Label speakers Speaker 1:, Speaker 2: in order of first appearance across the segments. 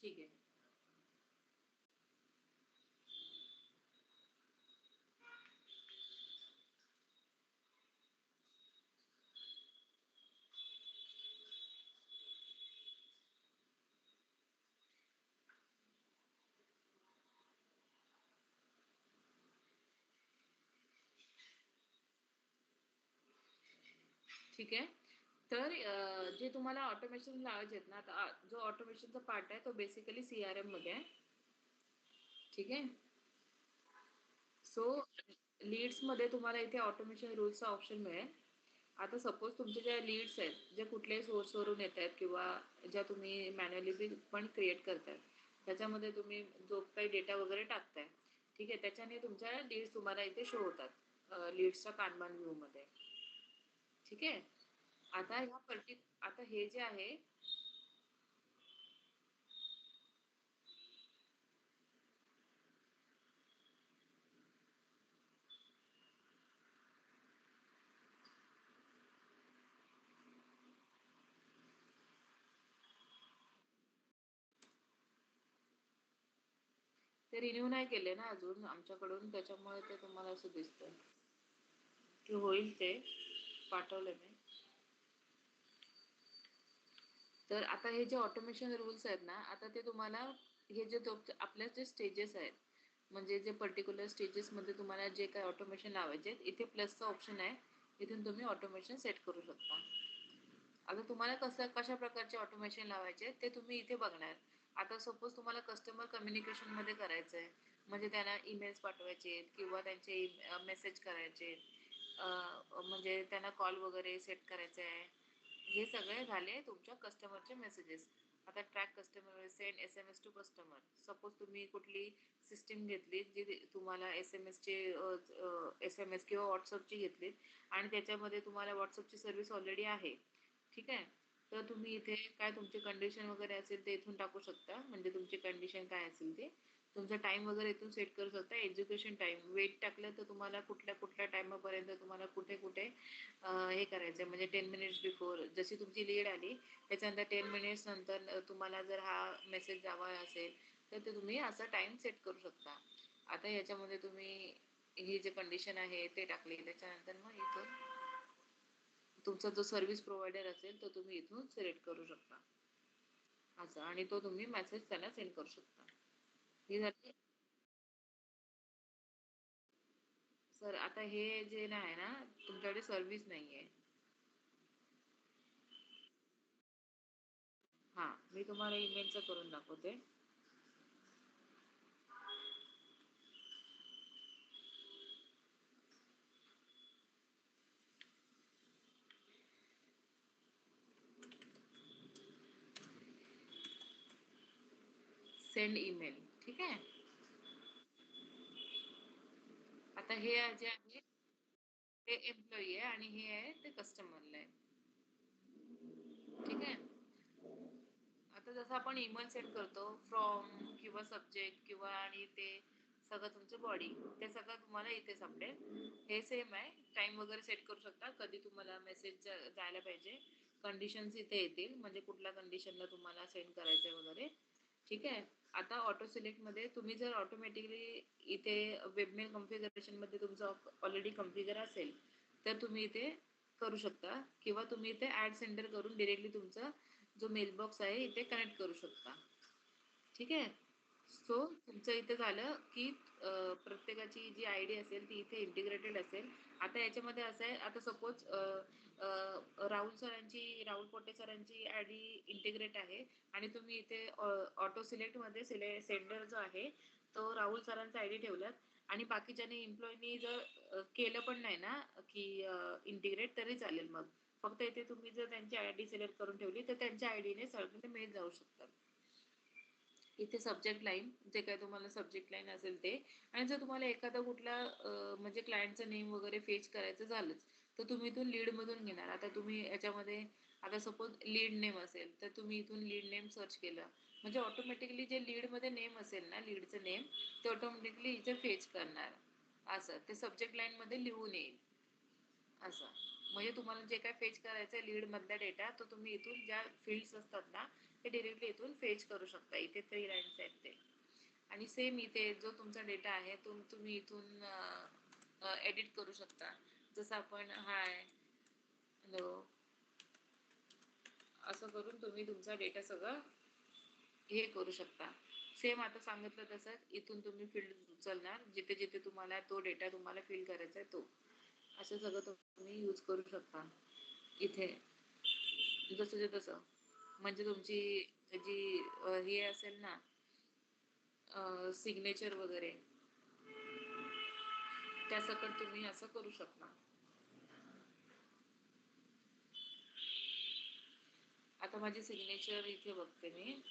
Speaker 1: ठीक आहे. ठीक आहे. तर जे तुम्हाला ऑटोमेशन लावायचे आहेत ना, आता जो ऑटोमेशनचा पार्ट आहे तो बेसिकली CRM मध्ये आहे. ठीक आहे. सो लीड्समध्ये तुम्हाला इथे ऑटोमेशन रूल्सचा ऑप्शन मिळेल. आता सपोज तुमचे ज्या लीड्स आहेत, जे कुठल्याही सोर्सवरून येत आहेत किंवा ज्या तुम्ही मॅन्युअली पण क्रिएट करताय, त्याच्यामध्ये तुम्ही जो काही डेटा वगैरे टाकताय, ठीक आहे, त्याच्याने तुमच्या लीड्स तुम्हाला इथे शो होतात लीड्सच्या कानबान व्ह्यूमध्ये. ठीक आहे. आता आता हे जे आहे ते रिन्यू नाही केले ना अजून आमच्याकडून, त्याच्यामुळे ते तुम्हाला असं दिसतंय की होईल. ते पाठवले मी. तर आता हे जे ऑटोमेशन रूल्स आहेत ना, आता ते तुम्हाला हे जे आपल्या जे स्टेजेस आहेत, म्हणजे जे पर्टिक्युलर स्टेजेसमध्ये तुम्हाला जे काही ऑटोमेशन लावायचे आहेत, इथे प्लसचं ऑप्शन आहे. इथून तुम्ही ऑटोमेशन सेट करू शकता. आता तुम्हाला कशा प्रकारचे ऑटोमेशन लावायचे ते तुम्ही इथे बघणार. आता सपोज तुम्हाला कस्टमर कम्युनिकेशनमध्ये करायचं आहे, म्हणजे त्यांना ईमेल्स पाठवायचे आहेत किंवा त्यांचे मेसेज करायचे आहेत, म्हणजे त्यांना कॉल वगैरे सेट करायचे आहे. हे सगळे झाले तुमच्या कस्टमरचे मेसेजेस. आता track customer, send SMS to customer. Suppose तुम्ही कुठली सिस्टीम घेतली जी तुम्हाला SMS किंवा व्हॉट्सअपची घेतली आणि त्याच्यामध्ये तुम्हाला व्हॉट्सअपची सर्व्हिस ऑलरेडी आहे. ठीक आहे. तर तुम्ही इथे काय तुमची कंडिशन वगैरे असेल ते इथून टाकू शकता. म्हणजे तुमची कंडिशन काय असेल ते. तुमचा टाइम वगैरे इथून सेट करू शकता. एज्युकेशन टाइम वेट टाकलं तर तुम्हाला कुठल्या कुठल्या टाइमापर्यंत तुम्हाला कुठे कुठे हे करायचं आहे. म्हणजे 10 मिनिट्स बिफोर जशी तुमची लीड आली त्याच्यानंतर 10 मिनिट्स नंतर तुम्हाला जर हा मेसेज जावा असेल तर ते तुम्ही असा टाइम सेट करू शकता. आता याच्यामध्ये तुम्ही ही जे कंडिशन आहे ते टाकली, त्याच्यानंतर मग इथून तुमचा जो सर्व्हिस प्रोव्हायडर असेल तो तुम्ही इथून सिलेक्ट करू शकता असं, आणि तो तुम्ही मेसेज त्यांना सेंड करू शकता. ही झाली. सर आता हे जे आहे ना, तुमच्याकडे सर्व्हिस नाहीये. हा, मी तुम्हाला ईमेलचं करून दाखवते. Send email. ठीक आहे. आता हे जे आहे ते एम्प्लॉई आहे आणि हे आहे ते कस्टमरला आहे. ठीक आहे. आता जसं आपण ईमेल सेंड करतो फ्रॉम किंवा सब्जेक्ट किंवा आणि ते सगळं तुमचं बॉडी, ते सगळं तुम्हाला इथे सापडेल. हे सेम आहे. टाइम वगैरे सेट करू शकता कधी तुम्हाला मेसेज जायला पाहिजे. कंडिशन्स इथे येतील, म्हणजे कुठल्या कंडिशनला तुम्हाला सेंड करायचंय वगैरे. ठीक आहे. आता ऑटो सिलेक्ट मध्ये तुम्ही जर ऑटोमॅटिकली इथे वेबमेल कॉन्फिगरेशन मध्ये तुमचं ऑलरेडी कॉन्फिगर असेल तर तुम्ही इथे करू शकता, किंवा तुम्ही इथे ऍड सेंडर करून डिरेक्टली तुमचा जो मेलबॉक्स आहे इथे कनेक्ट करू शकता. ठीक आहे. सो तुमचं इथे झालं की प्रत्येकाची जी आयडी असेल ती इथे इंटिग्रेटेड असेल. आता याच्यामध्ये असं आहे, आता सपोज राहुल पोटे सरांची आयडी इंटिग्रेट आहे आणि तुम्ही इथे ऑटो सिलेक्ट मध्ये सेंडर जो आहे तो राहुल सरांचा आयडी ठेवलात आणि बाकीच्यानी एम्प्लॉईनी जर केलं पण नाही ना की इंटिग्रेट, तरी चालेल. मग फक्त इथे तुम्ही जर त्यांची आयडी सिलेक्ट करून ठेवली तर त्यांच्या आयडीने सगळे मेल जाऊ शकतात. इथे सब्जेक्ट लाईन, जे काय तुम्हाला सब्जेक्ट लाईन असेल ते, आणि जर तुम्हाला एखादा कुठला म्हणजे क्लायंटचं नेम वगैरे फेच करायचं झालंच तर तुम्ही इथून लीड मधून घेणार. आता तुम्ही याच्यामध्ये आता सपोज लीड नेम असेल तर तुम्ही इथून लीड नेम सर्च केलं म्हणजे ऑटोमॅटिकली जे लीड मध्ये नेम असेल ना, लीडचं नेम, ते ऑटोमॅटिकली इथे फेच करणार. असं ते सब्जेक्ट लाईन मध्ये लिहून येईल असं. म्हणजे तुम्हाला जे काय फेच करायचं आहे लीड मधला डेटा, तो तुम्ही इथून ज्या फील्ड्स असतात ना हे डिरेक्टली इथून फेच करू शकता. इथे 3 लाईन्स आहेत ते. आणि सेम इथे जो तुमचा डेटा आहे तुम्ही इथून एडिट करू शकता. जसं आपण हाय, हॅलो असं करून तुम्ही तुमचा डेटा सगळं हे करू शकता. सेम आता सांगितलं तसं इथून तुम्ही फील्ड उचलणार, जिथे जिथे तुम्हाला तो डेटा तुम्हाला फिल करायचा आहे तो. असं सगळं तुम्ही यूज करू शकता इथे, जसं तसं. म्हणजे तुमची जी हे असेल ना सिग्नेचर वगैरे, त्या सकट तुम्ही असं करू शकता. आता माझी सिग्नेचर इथे बघते मी.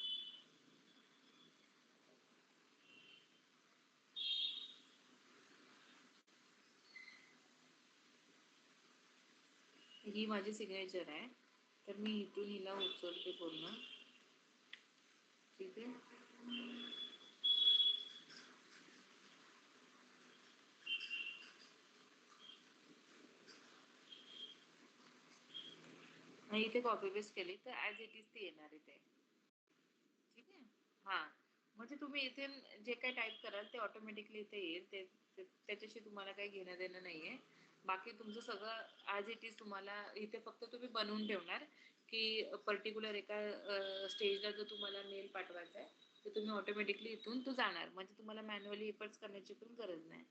Speaker 1: ही माझी सिग्नेचर आहे, तर मी इथून हिला उचलते पूर्ण. ठीक आहे. इथे कॉपी पेस्ट केली तर ऍज इट इज ती येणार इथे. ठीक आहे. हा, म्हणजे तुम्ही इथे जे काही टाईप कराल ते ऑटोमॅटिकली इथे येईल. त्याच्याशी तुम्हाला काही घेणं देणं नाहीये. बाकी तुमचं सगळं ऍज इट इज तुम्हाला इथे फक्त तुम्ही बनवून ठेवणार की पर्टिक्युलर एका स्टेजला जर तुम्हाला मेल पाठवायचा आहे तर तुम्ही ऑटोमॅटिकली इथून तो जाणार. म्हणजे तुम्हाला मॅन्युअली एफर्ट्स करण्याची पण गरज नाही.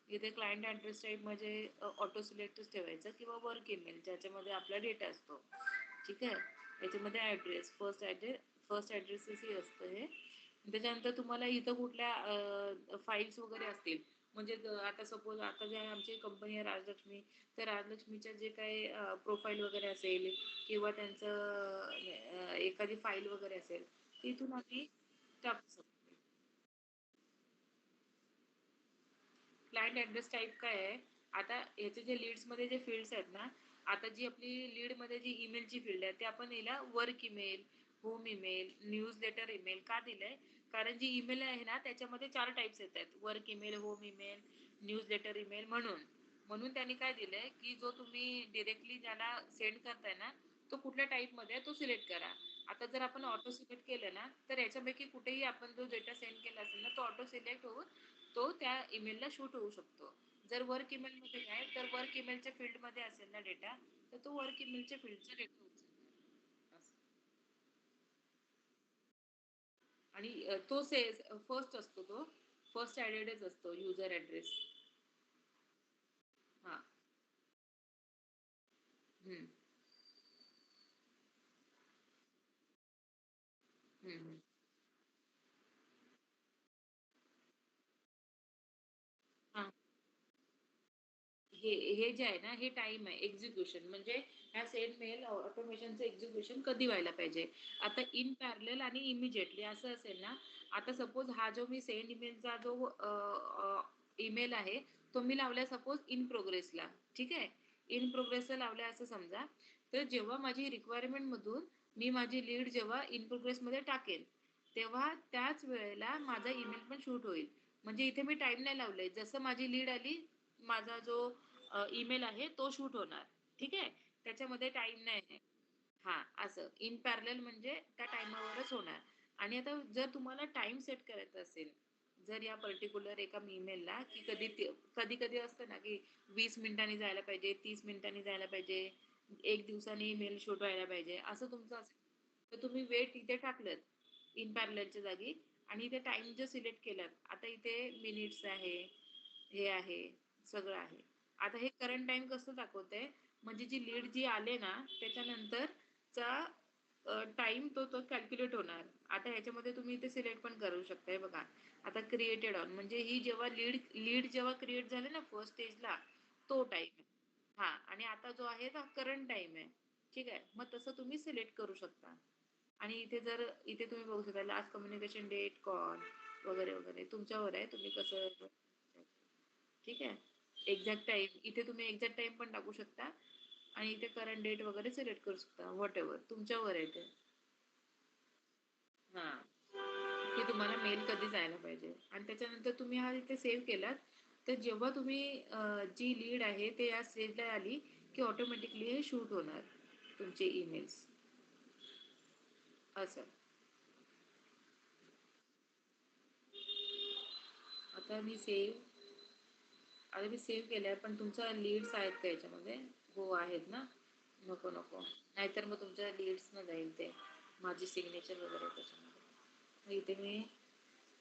Speaker 1: इथे क्लायंट ऍड्रेस टाईप म्हणजे ऑटो सिलेक्टच ठेवायचं किंवा वर्क ईमेल ज्याच्यामध्ये आपला डेटा असतो. ठीक आहे. याच्यामध्ये ऍड्रेस फर्स्ट ऍड्रेसही असतं हे. त्याच्यानंतर तुम्हाला इथं कुठल्या फाईल्स वगैरे असतील, म्हणजे आता सपोज आता जे आमची कंपनी आहे राजलक्ष्मी, तर राजलक्ष्मीच्या जे काही प्रोफाईल वगैरे असेल किंवा त्यांचं एखादी फाईल वगैरे असेल तिथून आम्ही टाकू शकतो. क्लायंट ऍड्रेस टाईप काय आहे, आता याचे जे लीड्स मध्ये जे फील्ड्स आहेत ना, आता जी आपली लीड मध्ये जी ईमेलची फील्ड आहे ते आपण याला work email, home email, newsletter email का दिलंय, कारण जी ईमेल आहे ना त्याच्यामध्ये 4 टाइप्स येत आहेत, work email, home email, newsletter email. म्हणून म्हणून त्यांनी काय दिलंय की जो तुम्ही डिरेक्टली ज्याला सेंड करताय ना तो कुठल्या टाईप मध्ये आहे तो सिलेक्ट करा. आता जर आपण ऑटो सिलेक्ट केलं ना तर याच्यापैकी कुठेही आपण जो डेटा सेंड केला असेल ना तो ऑटो सिलेक्ट होऊन तो त्या ईमेलला शूट होऊ शकतो. जर वर्क ईमेल मध्ये काय तर वर्क ईमेलच्या फील्ड मध्ये असेल ना डेटा तर तो वर्क ईमेलच्या फील्डचा डेटा उचलणार असं. आणि तो फर्स्ट असतो, तो फर्स्ट ऍडेडच असतो युजर ऍड्रेस. हा. हम्म. हम्म. हा, हे जे आहे ना हे टाइम आहे एक्झिक्युशन, म्हणजे ह्या सेंड मेल ऑटोमेशनचं एक्झिक्युशन कधी व्हायला पाहिजे. आता इन पॅरलल आणि इमिजिएटली असं असेल ना, आता सपोज हा जो मी सेंड ईमेलचा जो ईमेल आहे तो मी लावलाय सपोज इन प्रोग्रेसला. ठीक आहे. इन प्रोग्रेसला लावलाय असं समजा. तर जेव्हा माझी रिक्वायरमेंट मधून मी माझी लीड जेव्हा इन प्रोग्रेस मध्ये टाकेल तेव्हा त्याच वेळेला माझा ईमेल पण शूट होईल. म्हणजे इथे मी टाइम नाही लावलंय, जसं माझी लीड आली माझा जो ईमेल आहे तो शूट होणार. ठीक आहे. त्याच्यामध्ये टाइम नाही आहे. हा, असं इन पॅरलल म्हणजे त्या टाइमावरच होणार. आणि आता जर तुम्हाला टाइम सेट करायचा असेल, जर या पर्टिक्युलर एका ईमेलला की कधी कधी असतं ना की 20 मिनिटांनी जायला पाहिजे, 30 मिनिटांनी जायला पाहिजे, 1 दिवसाने ईमेल शूट व्हायला पाहिजे, असं तुमचं असेल तर तुम्ही वेट इथे टाकलं इन पॅरललच्या जागी आणि इथे टाइम जो सिलेक्ट केलात, आता इथे मिनिट्स आहे, हे आहे, सगळं आहे. आता हे करंट टाइम कसं दाखवतंय, म्हणजे जी लीड जी आले ना त्याच्यानंतरचा टाइम तो कॅल्क्युलेट होणार. आता ह्याच्यामध्ये तुम्ही इथे सिलेक्ट पण करू शकताय बघा. आता क्रिएटेड ऑन म्हणजे ही जेव्हा लीड जेव्हा क्रिएट झाले ना फर्स्ट स्टेजला तो टाइम आहे. हा, आणि आता जो आहे ना करंट टाइम आहे. ठीक आहे. मग तसं तुम्ही सिलेक्ट करू शकता. आणि इथे तुम्ही बघू शकता लास्ट कम्युनिकेशन डेट कॉल वगैरे वगैरे तुमच्यावर आहे तुम्ही कसं. ठीक आहे. एक्झॅक्ट टाइम इथे तुम्ही एक्झॅक्ट टाइम पण टाकू शकता आणि इथे करंट डेट वगैरे सिलेक्ट करू शकता. व्हॉट एव्हर तुमच्यावर आहे ते. हा, की तुम्हाला मेल कधी जायला पाहिजे. आणि त्याच्यानंतर तुम्ही हा इथे सेव्ह केलात तर जेव्हा तुम्ही जी लीड आहे ते या स्टेजला आली की ऑटोमॅटिकली हे शूट होणार तुमचे ईमेल्स. असं. आता मी सेव्ह केलंय, पण तुमचा लीड्स आहेत का याच्यामध्ये? हो आहेत ना. नको नको, नाहीतर मग तुमच्या लीड्स न जाईल ते, माझी सिग्नेचर वगैरे त्याच्यामध्ये. मग इथे मी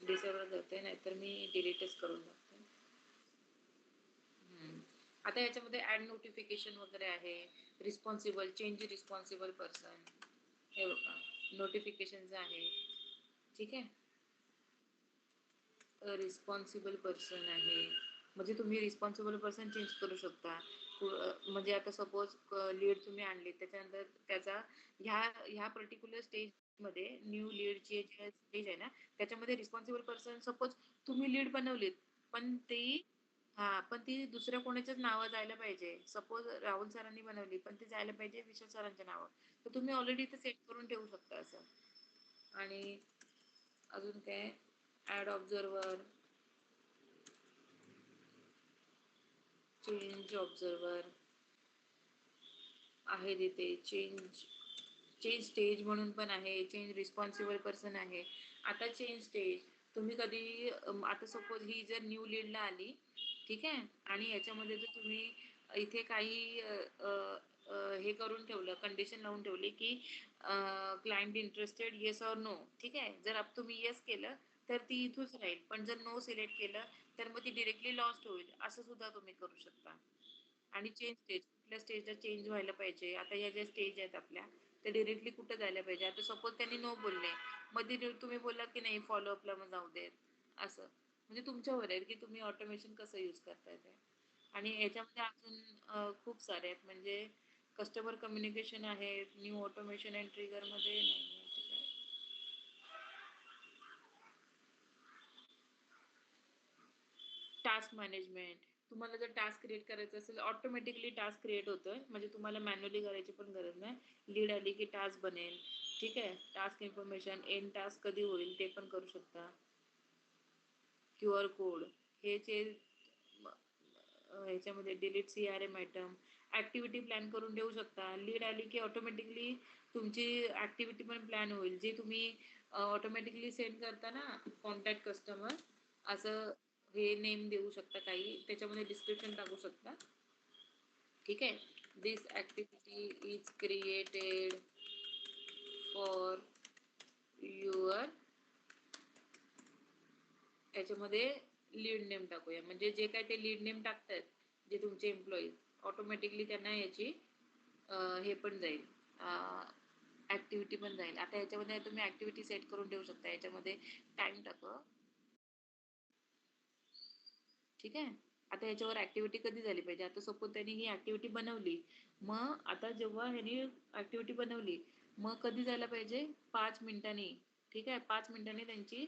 Speaker 1: डिसेबल करते, नाहीतर मी डिलीटच करून टाकते. आता याच्यामध्ये ऍड नोटिफिकेशन वगैरे आहे, रिस्पॉन्सिबल चेंज रिस्पॉन्सिबल पर्सन, हे बघा नोटिफिकेशन आहे. ठीक आहे, रिस्पॉन्सिबल पर्सन आहे, म्हणजे तुम्ही रिस्पॉन्सिबल पर्सन चेंज करू शकता. म्हणजे आता सपोज लीड तुम्ही आणली, त्याच्यानंतर त्याचा ह्या पर्टिक्युलर स्टेज मध्ये न्यू लीडची जे स्टेज आहे ना, त्याच्यामध्ये रिस्पॉन्सिबल पर्सन सपोज तुम्ही लीड बनवलीत, पण ती पण ती दुसऱ्या कोणाच्याच नावं जायला पाहिजे. सपोज राहुल सरांनी बनवली, पण ती जायला पाहिजे विशाल सरांच्या नावावर. तर तुम्ही ऑलरेडी ते सेट करून ठेवू शकता असं. आणि अजून काय, ऍड ऑब्झर्वर, चेंज ऑब्झर्वर आहे तिथे, चेंज स्टेज म्हणून पण आहे, चेंज रिस्पॉन्सिबल पर्सन आहे. आता चेंज स्टेज तुम्ही कधी आता सपोज ही जर न्यू लीडला आली, ठीक आहे, आणि याच्यामध्ये जर तुम्ही इथे काही हे करून ठेवलं, कंडिशन लावून ठेवली की client interested yes or no, ठीक आहे, जर तुम्ही येस केलं तर ती इथूच राहील, पण जर नो सिलेक्ट केलं तर मग ती डिरेक्टली लॉस्ट होईल. असं सुद्धा तुम्ही करू शकता. आणि चेंज स्टेज, कुठल्या स्टेजला चेंज व्हायला पाहिजे, आता ह्या ज्या स्टेज आहेत आपल्या, ते डिरेक्टली कुठे जायला पाहिजे. आता सपोज त्यांनी नो बोलले, मध्ये तुम्ही बोलला की नाही फॉलोअपला मग जाऊ देत, असं. म्हणजे तुमच्यावर आहे की तुम्ही ऑटोमेशन कसं यूज करताय ते. आणि याच्यामध्ये अजून खूप सारे आहेत, म्हणजे कस्टमर कम्युनिकेशन आहे, न्यू ऑटोमेशन अँड ट्रिगर मध्ये नाही आहे. टास्क मॅनेजमेंट, तुम्हाला जर टास्क क्रिएट करायचं असेल, ऑटोमॅटिकली टास्क क्रिएट होतोय, म्हणजे तुम्हाला मॅन्युअली करायची पण गरज नाही. लीड आली की टास्क बनेल. ठीक आहे, टास्क इन्फॉर्मेशन, एंड टास्क कधी होईल ते पण करू शकता. क्यूआर कोड, हे जे ह्याच्यामध्ये delete CRM item, activity plan करून देऊ शकता. लीड आली की ऑटोमॅटिकली तुमची ऍक्टिव्हिटी पण प्लॅन होईल, जे तुम्ही ऑटोमॅटिकली सेंड करता ना कॉन्टॅक्ट कस्टमर, असं हे नेम देऊ शकता, काही त्याच्यामध्ये डिस्क्रिप्शन टाकू शकता. ठीक आहे, this activity is created for your, याच्यामध्ये लीड नेम टाकूया, म्हणजे जे काय ते लीड नेम टाकतात जे तुमचे एम्प्लॉईज, ऑटोमॅटिकली त्यांना याची हे पण जाईल, ऍक्टिव्हिटी पण जाईल. आता याच्यामध्ये तुम्ही ऍक्टिव्हिटी सेट करून ठेवू शकता, याच्यामध्ये टाइम टाका. ठीक आहे, आता याच्यावर ऍक्टिव्हिटी कधी झाली पाहिजे. आता सपोज त्यांनी ही ऍक्टिव्हिटी बनवली, मग आता जेव्हा ह्यांनी ऍक्टिव्हिटी बनवली, मग कधी जायला पाहिजे, 5 मिनिटांनी. ठीक आहे, 5 मिनिटांनी त्यांची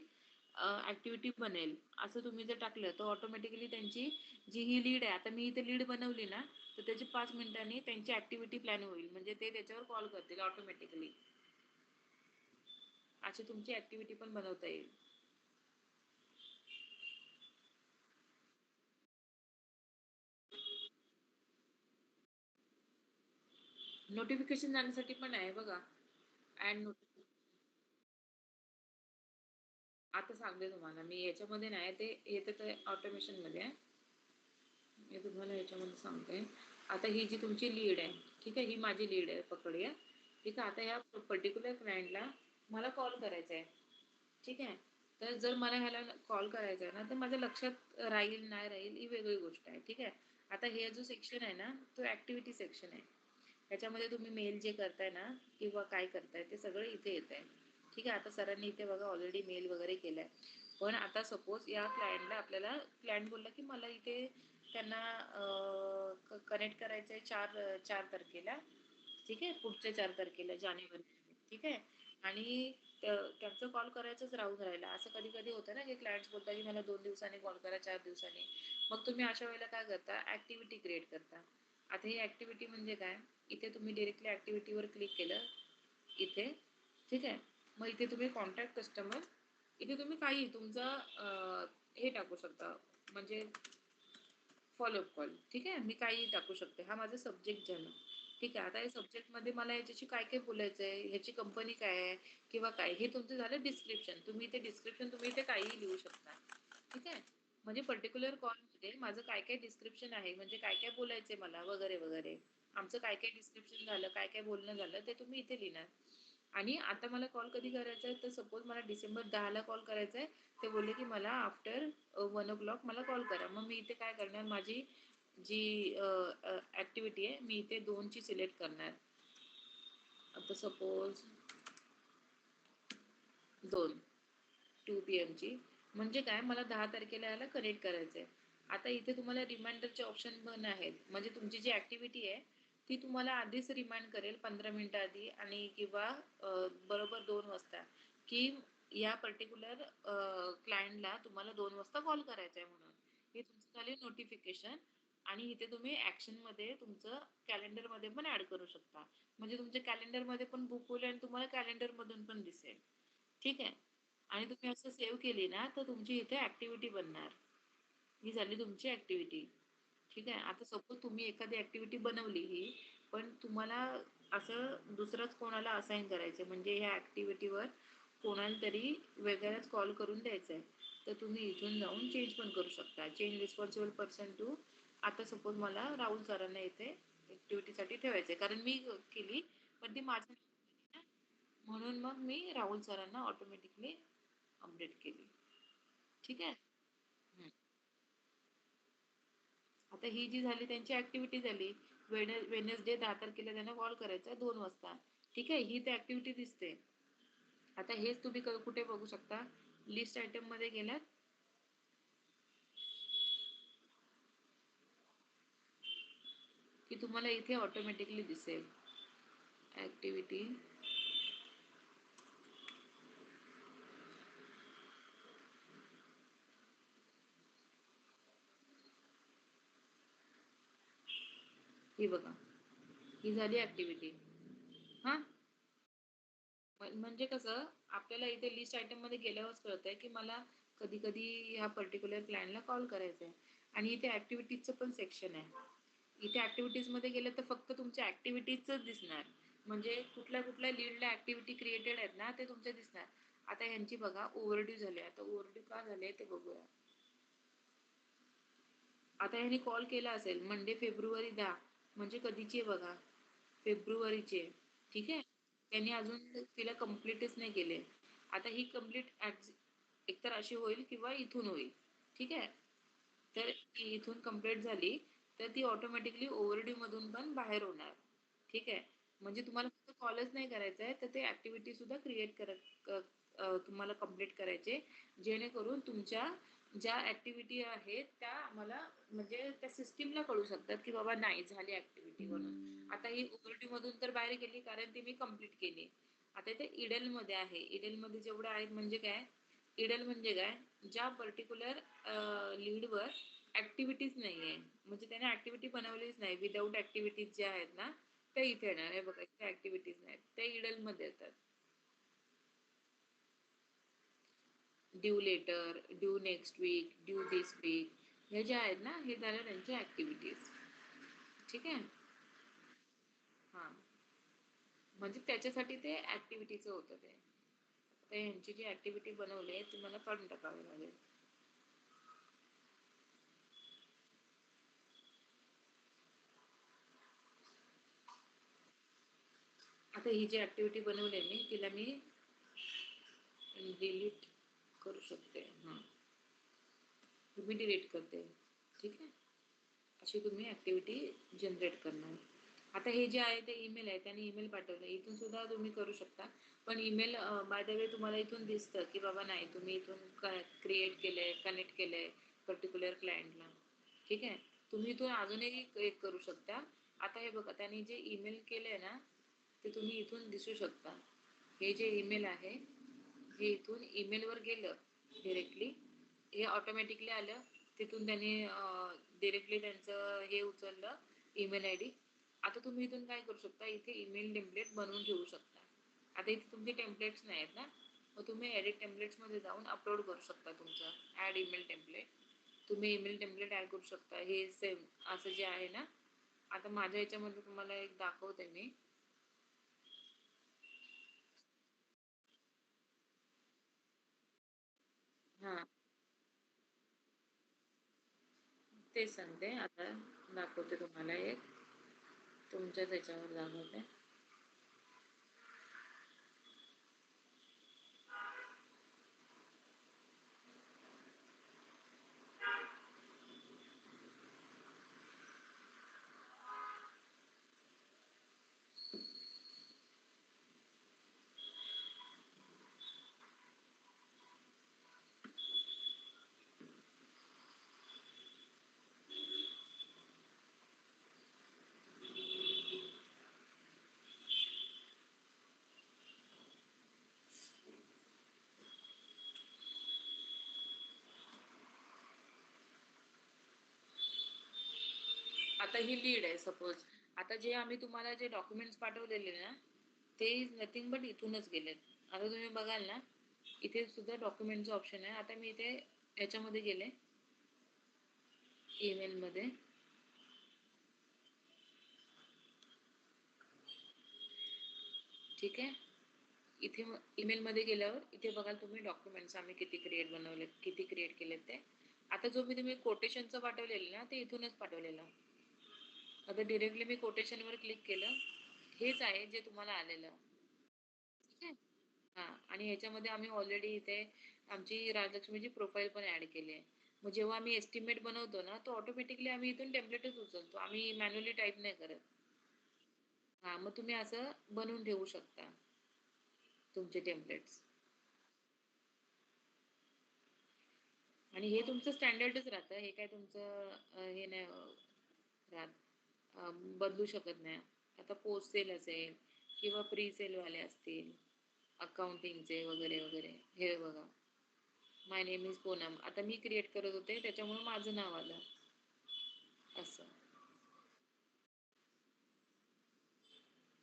Speaker 1: ऍक्टिव्हिटी बनेल, असं तुम्ही जर टाकलं तर ऑटोमॅटिकली त्यांची जी ही लीड आहे, आता मी इथे लीड बनवली ना, तर त्याची 5 मिनिटांनी त्यांची ऍक्टिव्हिटी प्लॅन होईल, म्हणजे ते त्याच्यावर कॉल करतील ऑटोमॅटिकली. अशी तुमची ऍक्टिव्हिटी पण बनवता येईल. नोटिफिकेशन जाण्यासाठी पण आहे बघा, ऍड नोटिफिकेशन. आता सांगते तुम्हाला मी, याच्यामध्ये नाही ते येतं ते ऑटोमेशन मध्ये आहे. मी तुम्हाला याच्यामध्ये सांगते. आता ही जी तुमची लीड आहे, ठीक आहे, ही माझी लीड आहे, पकडूया. ठीक आहे, आता ह्या पर्टिक्युलर क्लायंटला मला कॉल करायचा आहे. ठीक आहे, तर जर मला ह्याला कॉल करायचा आहे ना, तर माझ्या लक्षात राहील नाही राहील ही वेगळी गोष्ट आहे. ठीक आहे, आता हे जो सेक्शन आहे ना, तो ऍक्टिव्हिटी सेक्शन आहे. त्याच्यामध्ये तुम्ही मेल जे करताय ना किंवा काय करताय ते सगळं इथे येत आहे. ठीक आहे, आता सरांनी इथे बघा ऑलरेडी मेल वगैरे केलाय. पण आता सपोज या क्लायंटला, आपल्याला क्लायंट बोलला की मला इथे त्यांना कनेक्ट करायचंय 4 तारखेला. ठीक आहे, पुढच्या 4 तारखेला जानेवारी. ठीक आहे, आणि त्यांचं कॉल करायचंच राहून राहिला. असं कधी कधी होतं ना की क्लायंट्स बोलतात की मला 2 दिवसांनी कॉल करा, 4 दिवसांनी. मग तुम्ही अशा वेळेला काय करता, ऍक्टिव्हिटी क्रिएट करता. आता ही ऍक्टिव्हिटी म्हणजे काय, इथे तुम्ही डिरेक्टली ऍक्टिव्हिटीवर क्लिक केलं इथे. ठीक आहे, मग इथे तुम्ही कॉन्टॅक्ट कस्टमर, इथे तुम्ही काही तुमचं हे टाकू शकता, म्हणजे फॉलोअप कॉल. ठीक आहे, मी काही टाकू शकते, हा माझा सब्जेक्ट झाला. ठीक आहे. आता या सब्जेक्टमध्ये मला याच्याशी काय-काय बोलायचंय, ह्याची कंपनी काय आहे किंवा काय, हे तुमचं झालं डिस्क्रिप्शन. तुम्ही ते डिस्क्रिप्शन तुम्ही इथे काहीही लिहू शकता. ठीक आहे. म्हणजे पर्टिक्युलर कॉलमध्ये माझं काय-काय डिस्क्रिप्शन आहे, म्हणजे काय-काय बोलायचंय मला वगैरे, वगैरे. आमचं काय-काय डिस्क्रिप्शन झालं, काय-काय बोलणं झालं, ते तुम्ही इथे लिहिणार. आणि आता मला कॉल कधी करायचा आहे, तर सपोज मला डिसेंबर 10 ला कॉल करायचा आहे. ते बोलले की मला आफ्टर 1:00 मला कॉल करा. मग मी इथे काय करणार, माझी जी ऍक्टिव्हिटी आहे मी इथे 2 ची सिलेक्ट करणार. आता सपोज 2 PM ची, म्हणजे काय, मला 10 तारखेला याला कनेक्ट करायचंय. आता इथे तुम्हाला रिमाइंडरचे ऑप्शन पण आहेत. म्हणजे तुमची जी ऍक्टिव्हिटी आहे ती तुम्हाला आधीच रिमाइंड करेल 15 मिनिटं आधी, आणि किंवा बरोबर 2 वाजता, की या पर्टिक्युलर क्लायंटला तुम्हाला 2 वाजता कॉल करायचा आहे म्हणून. हे तुमचं झाले नोटिफिकेशन. आणि इथे तुम्ही ऍक्शन मध्ये तुमचं कॅलेंडर मध्ये पण ऍड करू शकता. म्हणजे तुमच्या कॅलेंडर मध्ये पण बुक होईल आणि तुम्हाला कॅलेंडर मधून पण दिसेल. ठीक आहे. आणि तुम्ही असं सेव्ह केली ना, तर तुमची इथे ऍक्टिव्हिटी बनणार. ही झाली तुमची ऍक्टिव्हिटी. ठीक आहे. आता सपोज तुम्ही एखादी ऍक्टिव्हिटी बनवली ही, पण तुम्हाला असं दुसरंच कोणाला असाइन करायचं, म्हणजे ह्या ऍक्टिव्हिटीवर कोणाला तरी वेगळाच कॉल करून द्यायचा आहे, तर तुम्ही इथून जाऊन चेंज पण करू शकता. चेंज रिस्पॉन्सिबल पर्सन टू, आता सपोज मला राहुल सरांना इथे ऍक्टिव्हिटीसाठी ठेवायचंय, कारण मी केली पण ती माझ्या ना, म्हणून मग मी राहुल सरांना ऑटोमॅटिकली अपडेट केली. ठीक आहे. हम्म. आता ही जी झाली त्यांची ऍक्टिव्हिटी झाली. वेडनेसडे 10 तारखेला त्यांना कॉल करायचा 2 वाजता. ठीक आहे. ही तर ऍक्टिव्हिटी दिसते. आता हेच तुम्ही कुठे बघू शकता, लिस्ट आयटम मध्ये गेल्यात की तुम्हाला इथे ऑटोमॅटिकली दिसेल ऍक्टिव्हिटी. ही बघा, ही झाली ऍक्टिव्हिटी. हा, म्हणजे कसं, आपल्याला इथे लिस्ट आयटम मध्ये गेल्यावरच कळतंय की मला कधी कधी ह्या पर्टिक्युलर क्लायंटला कॉल करायचा आहे. आणि इथे ऍक्टिव्हिटीजचं पण सेक्शन आहे. इथे ऍक्टिव्हिटीज मध्ये गेलं तर फक्त तुमच्या ऍक्टिव्हिटीजच दिसणार. म्हणजे कुठल्या कुठल्या लीडला ऍक्टिव्हिटी क्रिएटेड आहेत ना, ते तुमचे दिसणार. आता ह्यांची बघा ओव्हरड्यू झाले. आता ओव्हरड्यू का झाले ते बघूया. आता ह्यांनी कॉल केला असेल मंडे फेब्रुवारी 10, म्हणजे कधीची आहे बघा, फेब्रुवारीचे. ठीक आहे. त्यांनी अजून तिला कम्प्लीटच नाही केले. आता ही कम्प्लीट एकतर अशी होईल किंवा इथून होईल. ठीक आहे. तर ती इथून कम्प्लीट झाली तर ती ऑटोमॅटिकली ओव्हरड्यू मधून पण बाहेर होणार. ठीक आहे. म्हणजे तुम्हाला फक्त कॉलच नाही करायचा आहे, तर ते ऍक्टिव्हिटी सुद्धा क्रिएट तुम्हाला कम्प्लीट करायचे, जेणेकरून तुमच्या ज्या ऍक्टिव्हिटी आहेत त्या आम्हाला, म्हणजे त्या सिस्टीमला कळू शकतात की बाबा नाही झाली ऍक्टिव्हिटी म्हणून. आता ही ओव्हरड्यू मधून तर बाहेर गेली कारण ती मी कम्प्लीट केली. आता इथे इडल मध्ये आहे. इडल मध्ये जेवढं आहे म्हणजे काय, इडल म्हणजे काय, ज्या पर्टिक्युलर लीडवर ऍक्टिव्हिटीज नाहीये, म्हणजे त्याने ऍक्टिव्हिटी बनवलीच नाही, विदाऊट ऍक्टिव्हिटीज जे आहेत ना, ते इथे येणार. हे बघा, इथे ऍक्टिव्हिटीज नाहीत, ते इडल मध्ये येतात. Due later, due next week, due this week, हे जे आहेत ना, हे झालं त्यांच्या ऍक्टिव्हिटीज. ठीक आहे. हा, म्हणजे त्याच्यासाठी ते ऍक्टिव्हिटीचं होतं ते. आता ह्यांची जी ऍक्टिव्हिटी बनवली आहे ती मला काढून टाकावी लागेल. आता ही जी ऍक्टिव्हिटी बनवली आहे मी, तिला मी डिलीट करू शकते. हा, तुम्ही डिलीट करते. ठीक आहे. अशी तुम्ही ऍक्टिव्हिटी जनरेट करणार. आता हे जे आहे ते ईमेल आहे, त्याने ईमेल पाठवलं, इथून सुद्धा तुम्ही करू शकता. पण ईमेल बाय द वे तुम्हाला इथून दिसतं की बाबा नाही, तुम्ही इथून क्रिएट केलंय, कनेक्ट केलंय पर्टिक्युलर क्लायंटला. ठीक आहे. तुम्ही इथून अजूनही एक करू शकता. आता हे बघा, त्यांनी जे ईमेल केलंय ना, ते तुम्ही इथून दिसू शकता. हे जे ईमेल आहे, हे इथून ईमेल वर गेलं डिरेक्टली, हे ऑटोमॅटिकली आलं. तिथून त्यांनी डिरेक्टली त्यांचं हे उचललं, ईमेल आय डी. आता तुम्ही इथून काय करू शकता, इथे ईमेल टेम्पलेट बनवून ठेवू शकता. आता इथे तुमचे टेम्पलेट्स नाही आहेत ना, मग तुम्ही एडिट टेम्पलेट्स मध्ये जाऊन अपलोड करू शकता तुमचं ऍड ईमेल टेम्पलेट. तुम्ही ईमेल टेम्पलेट ऍड करू शकता. हे सेम असं जे आहे ना, आता माझ्या याच्यामध्ये तुम्हाला एक दाखवते मी. हा, तेच सांगते. आता दाखवते तुम्हाला एक, तुमच्या त्याच्यावर दाखवते. आता ही लीड आहे सपोज. आता जे आम्ही तुम्हाला जे डॉक्युमेंट्स पाठवलेले ना, ते नथिंग बट इथूनच गेलेत. आता तुम्ही बघाल ना, इथे सुद्धा डॉक्युमेंटचं ऑप्शन आहे. आता मी इथे याच्यामध्ये गेले, ईमेल मध्ये. ठीक आहे. इथे ईमेल मध्ये गेल्यावर इथे बघाल तुम्ही डॉक्युमेंट्स आम्ही किती बनवले, किती क्रिएट केले ते. आता जो मी तुम्ही कोटेशनचं पाठवलेलं ना, ते इथूनच पाठवलेलं. आता डिरेक्टली मी कोटेशन वर क्लिक केलं, हेच आहे जे तुम्हाला आलेलं. ठीक आहे. हा, आणि ह्याच्यामध्ये आम्ही ऑलरेडी इथे आमची राजलक्ष्मीची प्रोफाईल पण ऍड केली आहे. मग जेव्हा आम्ही एस्टिमेट बनवतो ना, तो ऑटोमॅटिकली आम्ही इथून टेम्पलेटच उचलतो, आम्ही मॅन्युअली टाईप नाही करत. हा, मग तुम्ही असं बनवून ठेवू शकता तुमचे टेम्पलेट्स. आणि हे तुमचं स्टँडर्डच राहतं, हे काय तुमचं हे नाही राहत, बदलू शकत नाही. आता पोस्ट सेल असेल किंवा प्री सेल वाले असतील, अकाउंटिंगचे वगैरे वगैरे, हे बघा, माय नेम इज पूनम. आता मी क्रिएट करत होते त्याच्यामुळे माझं नाव आलं असं.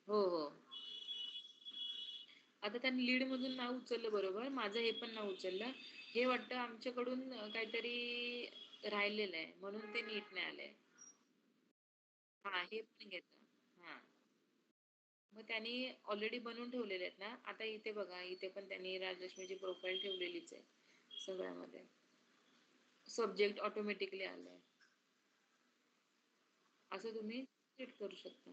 Speaker 1: हो हो. आता त्यांनी लीड मधून नाव उचललं, बरोबर, माझं हे पण नाव उचललं. हे वाटतं आमच्याकडून काहीतरी राहिलेलं आहे म्हणून ते नीट नाही आलंय. हा, हे पण घेतं. हा, मग त्यांनी ऑलरेडी बनवून ठेवलेले आहेत ना. आता इथे बघा, इथे पण त्यांनी राजलक्ष्मीची प्रोफाईल ठेवलेलीच आहे सगळ्यामध्ये. सब्जेक्ट ऑटोमॅटिकली आलाय. असं तुम्ही सेट करू शकता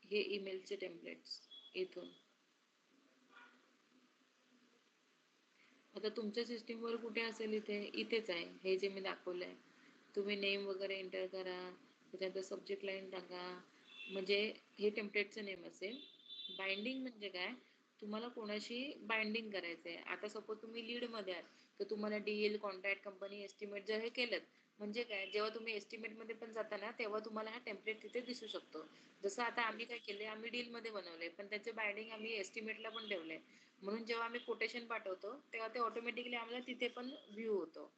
Speaker 1: हे ईमेलचे टेम्पलेट्स इथून. आता तुमच्या सिस्टीमवर कुठे असेल, इथे इथेच आहे हे जे मी दाखवलंय. तुम्ही नेम वगैरे एंटर करा, त्याच्यानंतर सब्जेक्ट लाईन टाका, म्हणजे हे टेम्पलेटचं नेम असेल. बाइंडिंग म्हणजे काय, तुम्हाला कोणाशी बाइंडिंग करायचंय. आता सपोज तुम्ही लीड मध्ये आहात, तर तुम्हाला डीएल, कॉन्ट्रॅक्ट, कंपनी, एस्टिमेट जर हे केलं, म्हणजे काय, जेव्हा तुम्ही एस्टिमेट मध्ये पण जाता ना, तेव्हा तुम्हाला हा टेम्पलेट तिथे दिसू शकतो. जसं आता आम्ही काय केले, आम्ही डील मध्ये बनवले, पण त्याचे बाइंडिंग आम्ही एस्टिमेटला पण ठेवले. म्हणून जेव्हा आम्ही कोटेशन पाठवतो तेव्हा ते ऑटोमॅटिकली आम्हाला तिथे पण व्ह्यू होतो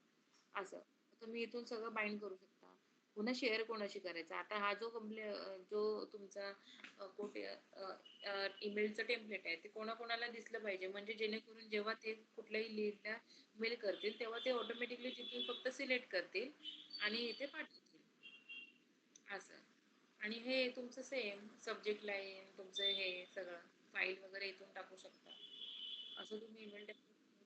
Speaker 1: असं. तुम्ही इथून सगळं बाइंड करू शकता. पुन्हा शेअर कोणाशी करायचा, आता हा जो जो तुमचा कोटे ईमेलचं टेम्पलेट आहे, ते कोणाकोणाला दिसलं पाहिजे, म्हणजे जेणेकरून जेव्हा ते कुठल्याही लीडला मेल करतील तेव्हा ते ऑटोमॅटिकली तिथून फक्त सिलेक्ट करतील आणि इथे पाठवतील असं. आणि हे तुमचं सेम सब्जेक्ट लाईन, तुमचं हे सगळं फाईल वगैरे इथून टाकू शकता. असं तुम्ही ईमेल टेम्पलेट बनवू शकता.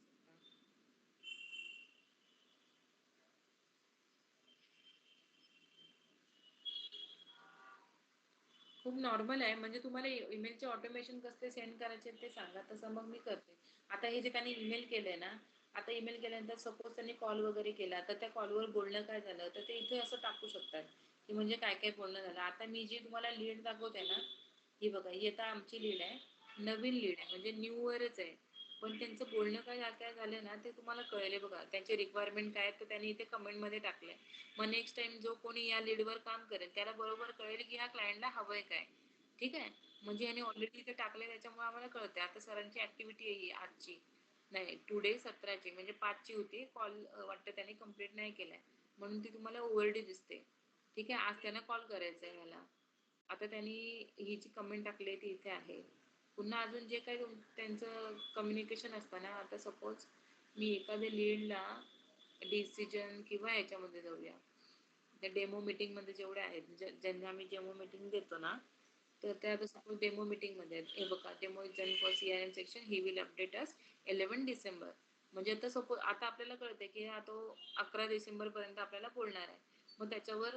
Speaker 1: खूप नॉर्मल आहे, म्हणजे तुम्हाला ईमेलचे ऑटोमेशन कसले सेंड करायचे ते सांगा, तसं मग मी करते. आता हे जे त्यांनी ईमेल केलंय ना, आता ईमेल केल्यानंतर सपोज त्यांनी कॉल वगैरे केला, तर त्या कॉलवर बोलणं काय झालं तर ते इथे असं टाकू शकतात की म्हणजे काय काय बोलणं झालं. आता मी जी तुम्हाला लीड दाखवते ना, ही बघा, ही आता आमची लीड आहे, नवीन लीड आहे, म्हणजे न्यू वरच आहे. पण त्यांचं बोलणं काय काय झालं ना, ते तुम्हाला कळले बघा. त्यांचे रिक्वायरमेंट काय तर त्यांनी इथे कमेंट मध्ये टाकलंय. मग नेक्स्ट टाइम जो कोणी या लीडवर काम करेल त्याला बरोबर कळेल की ह्या क्लायंटला हवंय काय. ठीक आहे. म्हणजे याने ऑलरेडी इथे टाकले त्याच्यामुळे आम्हाला कळते. आता सरांची ऍक्टिव्हिटी आहे ही आजची, नाही टुडे 17ची, म्हणजे 5ची होती कॉल, वाटतं त्याने कंप्लीट नाही केलाय म्हणून ती तुम्हाला ओव्हरडी दिसते. ठीक आहे. आज त्यांना कॉल करायचा आहे मला. आता त्यांनी ही जी कमेंट टाकली ती इथे आहे. पुन्हा अजून जे काही त्यांचं कम्युनिकेशन असतं ना, आता सपोज मी एखाद्या लीडला डिसिजन किंवा ह्याच्यामध्ये जाऊया, त्या डेमो मीटिंगमध्ये जेवढे आहेत, ज्यांना आम्ही डेमो मीटिंग देतो ना, तर त्या आता सपोज डेमो मीटिंगमध्ये आहेत. हे बघा, demo is done for CRM section. He will update us 11 December. म्हणजे आता सपोज आता आपल्याला कळतंय, की हा तो 11 डिसेंबरपर्यंत आपल्याला बोलणार आहे. मग त्याच्यावर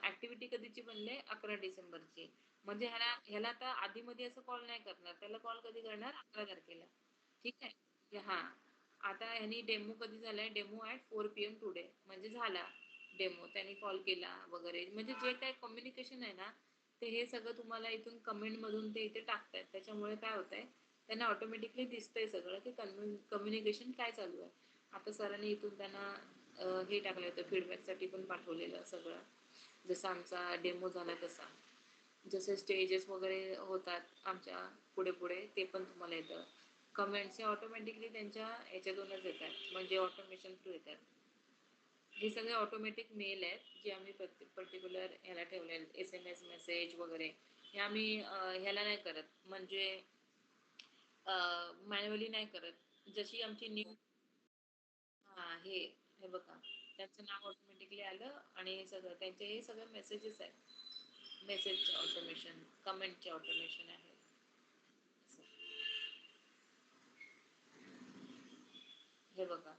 Speaker 1: ऍक्टिव्हिटी कधीची बनली? 11 डिसेंबरची. म्हणजे ह्याला आता आधीमध्ये असं कॉल नाही करणार. त्याला कॉल कधी करणार? 11 तारखेला. ठीक आहे? हां. आता ह्यानी डेमो कधी झालाय? Demo at 4 PM today. म्हणजे झाला डेमो. त्यांनी कॉल केला वगैरे. म्हणजे जे काही कम्युनिकेशन आहे ना, ते हे सगळं तुम्हाला इथून कमेंटमधून ते इथे टाकतायत. त्याच्यामुळे काय होतंय, त्यांना ऑटोमॅटिकली दिसतंय सगळं, की कम्युनिकेशन काय चालू आहे. आता सरांनी इथून त्यांना हे टाकलं होतं, फीडबॅकसाठी पण पाठवलेलं सगळं. जसा आमचा डेमो झाला तसा. जसे स्टेजेस वगैरे होतात आमच्या पुढे-पुढे ते पण तुम्हाला येतं. कमेंट्स हे ऑटोमॅटिकली त्यांच्या ह्याच्यातूनच येतात, म्हणजे ऑटोमेशन थ्रू येतात. हे सगळे ऑटोमॅटिक मेल आहेत, जे आम्ही पर्टिक्युलर ह्याला ठेवले आहेत. SMS मेसेज वगैरे हे आम्ही ह्याला नाही करत, म्हणजे मॅन्युअली नाही करत. जशी आमची न्यू हां, हे बघा, त्यांचं नाव ऑटोमॅटिकली आलं आणि हे सगळं त्यांचे हे सगळे मेसेजेस आहेत. मेसेजचे ऑटोमेशन, कमेंटचे ऑटोमेशन आहे. असं. हे बघा,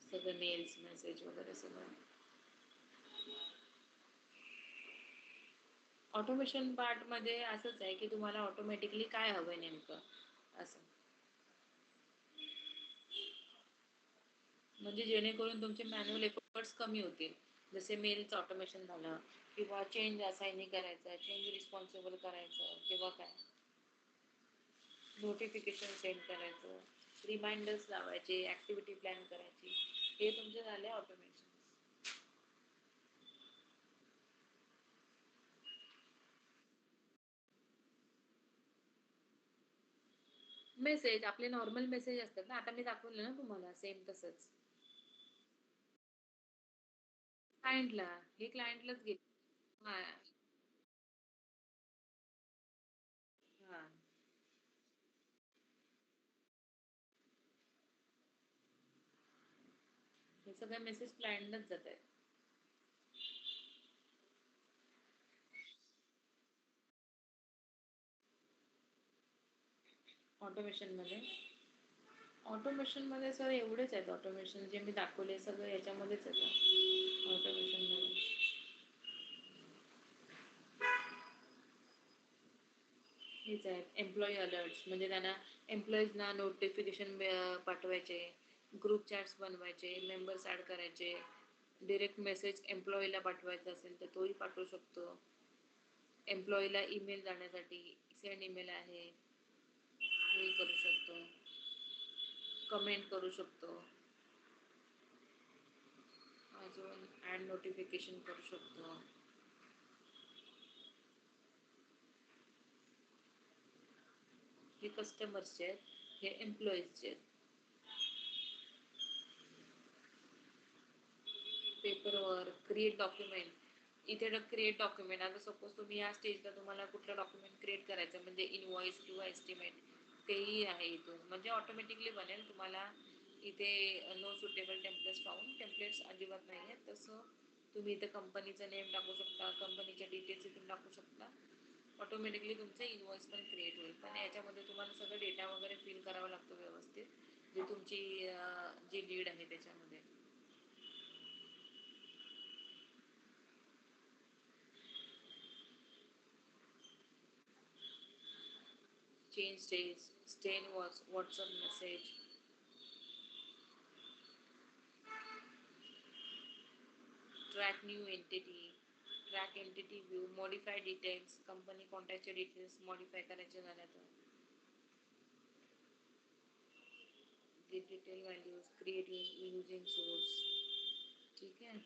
Speaker 1: सगळे मेल्स, मेसेज वगैरे सगळं. ऑटोमेशन पार्टमध्ये असंच आहे, की तुम्हाला ऑटोमॅटिकली काय हवंय नेमकं असं. म्हणजे जेणेकरून तुमचे मॅन्युअल एफर्ट्स कमी होतील. जसे मेलचं ऑटोमेशन झालं किंवा चेंज असाइनिंग करायचं, चेंज रिस्पॉन्सिबल करायचं किंवा काय नोटिफिकेशन सेंड करायचं, रिमाइंडर्स लावायचे, ॲक्टिव्हिटी प्लॅन करायची. हे तुमचे झाले ऑटोमेशन. मेसेज आपले नॉर्मल मेसेज असतात ना, आता मी दाखवलं ना तुम्हाला सेम तसंच. क्लायंटला हे क्लायंटलाच गेले. हां, हां. हे सगळे मेसेज क्लायंटलाच जात आहेत. ऑटोमेशनमध्ये ऑटोमेशनमध्ये सर एवढेच आहेत. ऑटोमेशन जे मी दाखवले सगळं याच्यामध्येच येतं ऑटोमेशनमध्ये. हेच आहेत एम्प्लॉई अलर्ट्स, म्हणजे त्यांना एम्प्लॉईजना नोटिफिकेशन पाठवायचे, ग्रुप चॅट्स बनवायचे, मेंबर्स ॲड करायचे, डिरेक्ट मेसेज एम्प्लॉईला पाठवायचा असेल तर तोही पाठवू शकतो. एम्प्लॉईला ईमेल जाण्यासाठी सेंड ईमेल आहे, हेही करू शकतो. कमेंट करू शकतो. अजून ॲड नोटिफिकेशन करू शकतो. हे कस्टमर्सचे आहेत, हे एम्प्लॉईजचे आहेत. Paper work, create document. इथे क्रिएट डॉक्युमेंट, आता सपोज तुम्ही या स्टेजला तुम्हाला कुठलं डॉक्युमेंट क्रिएट करायचं म्हणजे इनव्हॉइस किंवा एस्टिमेट, तेही आहे इथून. म्हणजे ऑटोमॅटिकली बनेल. तुम्हाला इथे no suitable templates found, templates अजिबात नाही आहेत. तसं तुम्ही इथे कंपनीचं नेम टाकू शकता, कंपनीच्या डिटेल्स इथून टाकू शकता. ऑटोमॅटिकली तुमचं इनव्हॉइस पण क्रिएट होईल. पण याच्यामध्ये तुम्हाला सगळं डेटा वगैरे फिल करावा लागतो व्यवस्थित, जी तुमची जी लीड आहे त्याच्यामध्ये. Change states, stain was WhatsApp message, track new entity, track entity view, modify details, company contact details modify करायचे झाल्या तर, get detail values, create using source. ठीक आहे.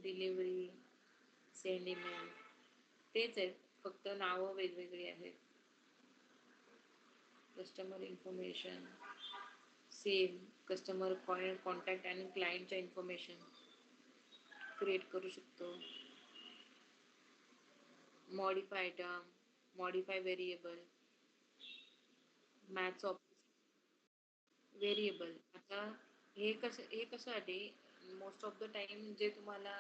Speaker 1: डिलिव्हरी, सेंड ईमेल, तेच आहेत, फक्त नावं वेगवेगळी आहेत. Customer information same, customer contact आणि क्लायंटच्या इन्फॉर्मेशन क्रिएट करू शकतो. Modify term, modify variable, maths of variable. आता हे कशासाठी मोस्ट ऑफ द टाइम जे तुम्हाला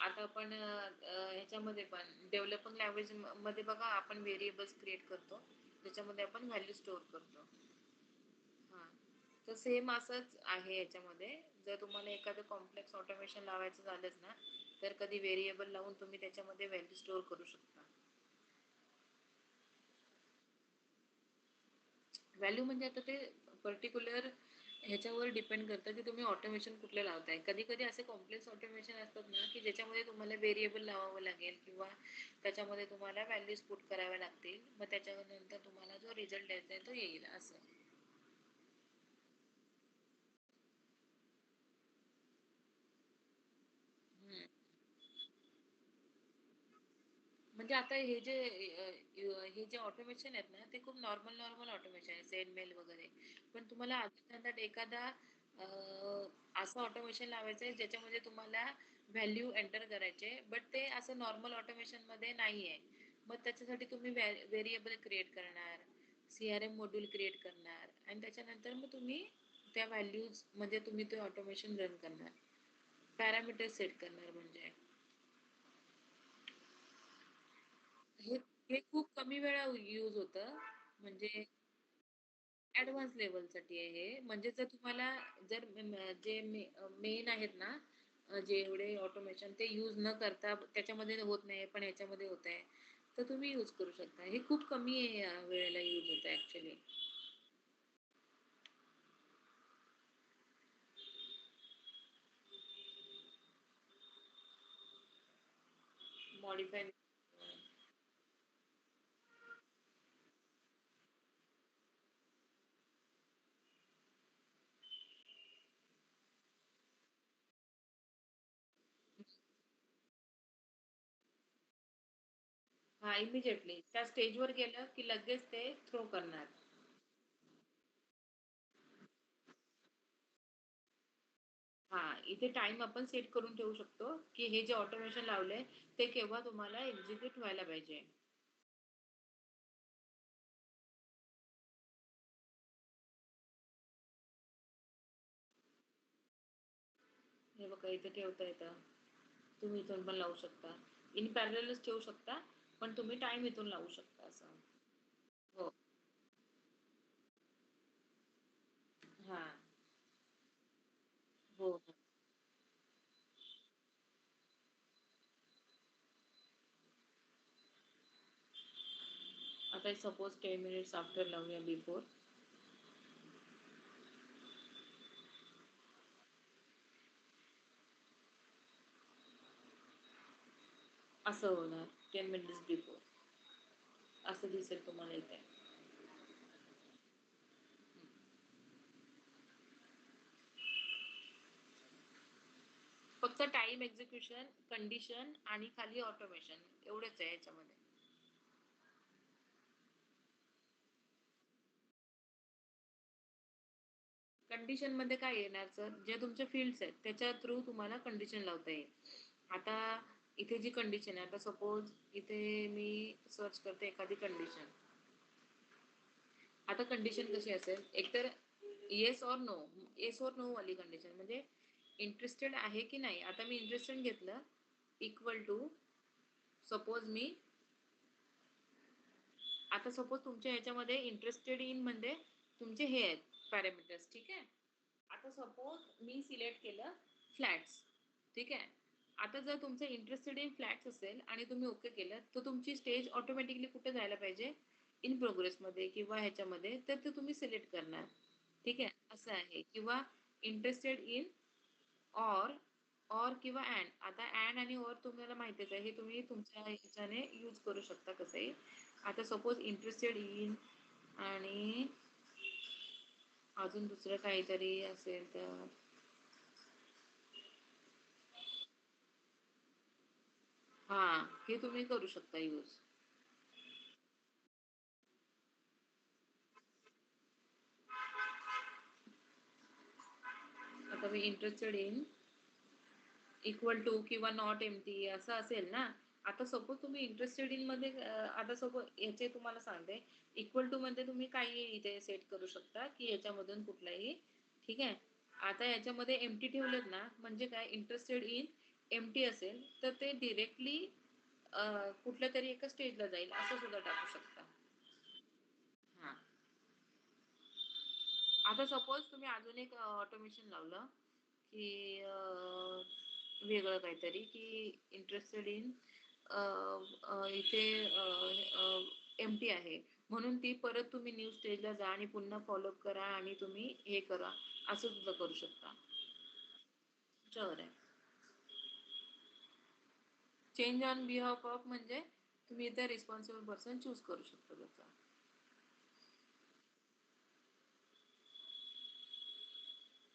Speaker 1: आता आपण ह्याच्यामध्ये पण डेव्हलपिंग लँग्वेज मध्ये बघा आपण व्हेरिएबल्स क्रिएट करतो ज्याच्यामध्ये आपण व्हॅल्यू स्टोअर करतो. हा, तर सेम असंच आहे याच्यामध्ये. जर तुम्हाला एखादं कॉम्प्लेक्स ऑटोमेशन लावायचं झालंच ना तर कधी व्हेरिएबल लावून तुम्ही त्याच्यामध्ये व्हॅल्यू स्टोअर करू शकता. व्हॅल्यू म्हणजे आता ते पर्टिक्युलर ह्याच्यावर डिपेंड करतं की तुम्ही ऑटोमेशन कुठलं लावताय. कधी कधी असे कॉम्प्लेक्स ऑटोमेशन असतात ना की ज्याच्यामध्ये तुम्हाला व्हेरिएबल लावावं लागेल किंवा त्याच्यामध्ये तुम्हाला व्हॅल्यूज पुट कराव्या लागतील, मग त्याच्यानंतर तुम्हाला जो रिझल्ट द्यायचा आहे तो येईल असं. हम्म. म्हणजे आता हे जे ऑटोमेशन आहेत ना ते खूप नॉर्मल नॉर्मल ऑटोमेशन आहे, सेंड मेल वगैरे. पण तुम्हाला अजून एखादा असं ऑटोमेशन लावायचं आहे ज्याच्यामध्ये तुम्हाला व्हॅल्यू एंटर करायचे, बट ते असं नॉर्मल ऑटोमेशन मध्ये नाही आहे. मग त्याच्यासाठी तुम्ही व्हेरिएबल क्रिएट करणार, सीआरएम मॉड्यूल क्रिएट करणार आणि त्याच्यानंतर मग तुम्ही त्या व्हॅल्यूज मध्ये तुम्ही ते ऑटोमेशन रन करणार, पॅरामीटर सेट करणार. म्हणजे हे हे खूप कमी वेळा यूज होतं. म्हणजे ऍडव्हान्स लेवलसाठी आहे हे. म्हणजे जर तुम्हाला जर जे मेन आहेत ना जे एवढे ऑटोमेशन ते यूज न करता त्याच्यामध्ये होत नाही पण ह्याच्यामध्ये होत आहे तर तुम्ही यूज करू शकता. हे खूप कमी वेळेला यूज होतं ऍक्च्युली. मॉडिफाय. हा, इमिजिएटली त्या स्टेजवर गेलं की लगेच ते थ्रो करणार. हा, इथे टाइम आपण सेट करून ठेवू शकतो की हे जे ऑटोमेशन लावलंय ते केव्हा तुम्हाला एक्झिक्यूट व्हायला पाहिजे. हे बघा इथे ठेवता येतं. तुम्ही इथून पण लावू शकता, इन पॅरलच ठेवू शकता, पण तुम्ही टाइम इथून लावू शकता असं. हो. हा. हो हो. आता सपोज 10 मिनिट्स आफ्टर लावूया बिफोर. असं होणार 10 मिनिट्स बिफोर असं दिसेल तुम्हाला इथे. फक्त टाइम एक्झिक्युशन, कंडिशन आणि खाली ऑटोमेशन एवढंच आहे याच्यामध्ये. कंडिशन मध्ये काय येणार सर, जे तुमचे फील्ड्स आहेत त्याच्या थ्रू तुम्हाला कंडिशन लावता येईल. आता इथे जी कंडिशन आहे, आता सपोज इथे मी सर्च करते एखादी कंडिशन. आता कंडिशन कशी असेल, एकतर येस और नो, येस और नो वाली कंडिशन म्हणजे इंटरेस्टेड आहे की नाही. आता मी इंटरेस्टेड घेतलं इक्वल टू सपोज मी, आता सपोज तुमच्या ह्याच्यामध्ये इंटरेस्टेड इन म्हणजे तुमचे हे आहेत पॅरामीटर्स, ठीक आहे. आता सपोज मी सिलेक्ट केलं फ्लॅट्स, ठीक आहे. आता जर तुमचं इंटरेस्टेड इन फ्लॅट्स असेल आणि तुम्ही ओके केलं तर तुमची स्टेज ऑटोमॅटिकली कुठे जायला पाहिजे, इन प्रोग्रेस मध्ये किंवा ह्याच्यामध्ये, तर ते तुम्ही सिलेक्ट करणार. ठीक आहे, असं आहे. किंवा इंटरेस्टेड इन ऑर, ऑर किंवा अँड. आता अँड आणि ऑर तुम्हाला माहितीच आहे, हे तुम्ही तुमच्या ह्याच्याने यूज करू शकता कसंही. आता सपोज इंटरेस्टेड इन आणि अजून दुसरं काहीतरी असेल तर हा, हे तुम्ही करू शकता यूज. आता मी इंटरेस्टेड इन इक्वल टू किंवा नॉट एम्प्टी असं असेल ना. आता सपोज तुम्ही इंटरेस्टेड इन मध्ये आता सपोज याचे तुम्हाला सांगते, इक्वल टू मध्ये तुम्ही काही इथे सेट करू शकता की याच्यामधून कुठलाही ठीक आहे. आता याच्यामध्ये एम्प्टी ठेवलेत ना, म्हणजे काय, इंटरेस्टेड इन एम्प्टी असेल तर ते डिरेक्टली कुठल्या तरी एका स्टेजला जाईल असं सुद्धा टाकू शकता. हा. आता सपोज तुम्ही अजून एक ऑटोमेशन लावलं की वेगळं काहीतरी की इंटरेस्टेड इन इथे एम्प्टी आहे म्हणून ती परत तुम्ही न्यू स्टेजला जा आणि पुन्हा फॉलोअप करा आणि तुम्ही हे करा, असं सुद्धा करू शकता. तुमच्यावर आहे. चेंज ऑन बिहाफ ऑफ म्हणजे तुम्ही इथे रिस्पॉन्सिबल पर्सन चूज करू शकता त्याचा.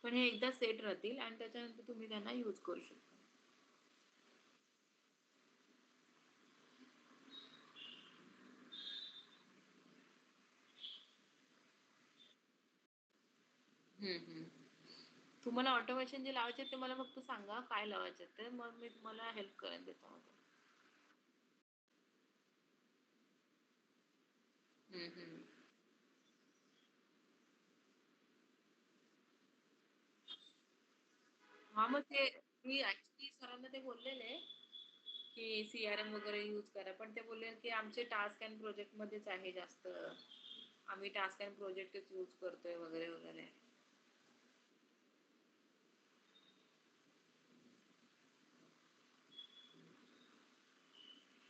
Speaker 1: पण हे एकदा सेट राहतील आणि त्याच्यानंतर तुम्ही त्यांना यूज करू शकता. तुम्हाला ऑटोमेशन जे लावायचे ते मला फक्त सांगा काय लावायचे ते, मग मी तुम्हाला हेल्प करेन त्याच्यामध्ये. हम्म, हम्म. हा मग ते मी ऍक्च्युली सरांना ते बोललेले की सीआरएम वगैरे यूज करा, पण ते बोलले की आमचे टास्क अँड प्रोजेक्ट मध्येच आहे जास्त, आम्ही टास्क अँड प्रोजेक्टच यूज करतोय वगैरे वगैरे.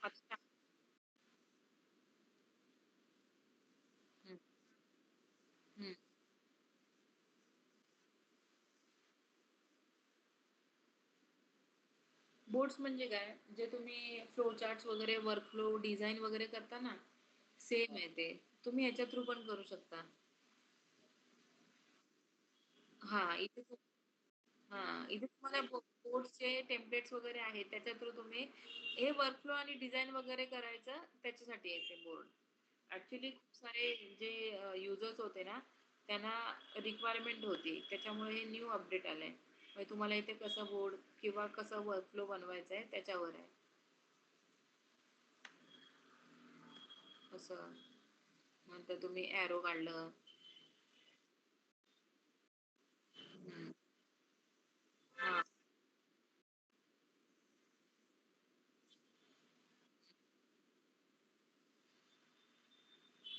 Speaker 1: अच्छा. बोर्ड्स म्हणजे काय, जे तुम्ही फ्लो चार्ट वगैरे वर्कफ्लो डिझाईन वगैरे करता ना, सेम आहे ते. तुम्ही याच्या थ्रू पण करू शकता. हा इथे हा इथे तुम्हाला बोर्डचे टेम्पलेट्स वगैरे आहेत त्याच्या थ्रू तुम्ही हे वर्कफ्लो आणि डिझाईन वगैरे करायचं, त्याच्यासाठी आहे ते बोर्ड. ऍक्च्युली खूप सारे जे युजर्स होते ना, त्यांना रिक्वायरमेंट होती, त्याच्यामुळे हे न्यू अपडेट आलंय. म्हणजे तुम्हाला इथे कसं बोर्ड किंवा कसं वर्कफ्लो बनवायचं आहे त्याच्यावर आहे असं. नंतर तुम्ही एरो काढलं. हम्म. हा.